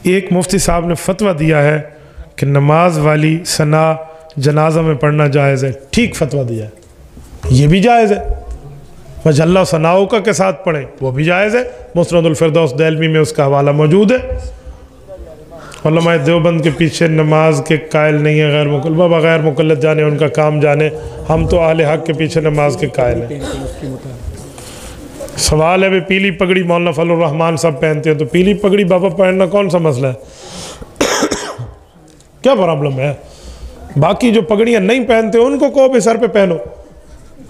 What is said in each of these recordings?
एक मुफ्ती साहब ने फतवा दिया है कि नमाज वाली सना जनाजा में पढ़ना जायज़ है। ठीक फतवा दिया है, ये भी जायज़ है। मजल्ला सनाओका के साथ पढ़ें, वो भी जायज़ है। मुस्नदुल फिरदौस देलवी में उसका हवाला मौजूद है। उलमाए देवबंद के पीछे नमाज के कायल नहीं है गैर मुकल्लद। बाबा गैर मुकल्लद जाने, उनका काम जाने, हम तो अहले हक के पीछे नमाज के कायल हैं। सवाल है भाई, पीली पगड़ी मौलाना फजलुर रहमान सब पहनते हैं, तो पीली पगड़ी बाबा पहनना कौन सा मसला है? क्या प्रॉब्लम है? बाकी जो पगड़ियाँ नहीं पहनते उनको कहो भी सर पे पहनो।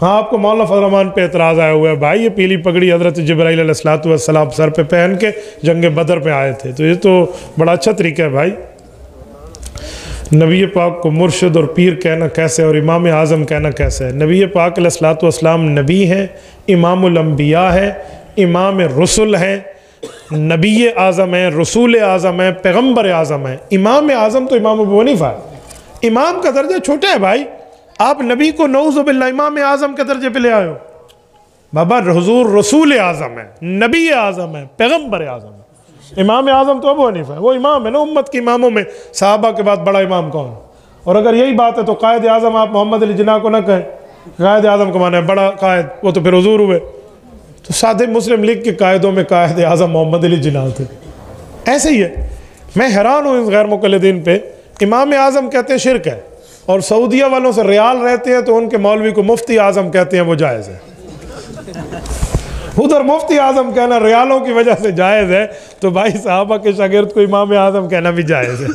हाँ, आपको मौलाना फजलुर रहमान पे एतराज़ आया हुआ है, भाई ये पीली पगड़ी हज़रत जिब्राईल अलैहिस्सलातु वस्सलाम सर पे पहन के जंग बदर पे आए थे, तो ये तो बड़ा अच्छा तरीका है भाई। नबी पाक को मुर्शिद और पीर कहना कैसे और इमाम आज़म कहना कैसे है? नबी पाक अलैहिस्सलातु वस्सलाम नबी हैं, इमामुल अंबिया है, इमाम रसुल हैं, नबी आज़म है, रसूल आज़म है, पैगम्बर आज़म है। इमाम आज़म तो इमाम अबू हनीफा है। इमाम का दर्जा छोटा है भाई। आप नबी को नऊज़ुबिल्लाह इमाम आज़म के दर्जे पे ले आए हो। बाबा हुज़ूर रसूल आज़म है, नबी आज़म है, पैगम्बर आज़म है। इमाम आज़म तो अबू हनीफा है, वो इमाम है ना उम्मत के इमामों में। सहाबा के बाद बड़ा इमाम कौन? और अगर यही बात है तो कायद आज़म आप मोहम्मद अली जिन्ना को ना कहें। कायद आज़म का माना है बड़ा कायद, वो तो फिर हुज़ूर हुए। तो सादे मुस्लिम लीग के कायदों में कायद आज़म मोहम्मद अली जिन्ना थे। ऐसे ही है। मैं हैरान हूँ इस गैर मुक़ल्लिदीन पे। इमाम आज़म कहते हैं शिरक है, और सऊदिया वालों से रियाल रहते हैं तो उनके मौलवी को मुफ्ती आज़म कहते हैं, वो जायज़ है। उधर मुफ्ती आज़म कहना रियालों की वजह से जायज़ है, तो भाई साहबा के शागिर्द को इमाम आज़म कहना भी जायज़ है।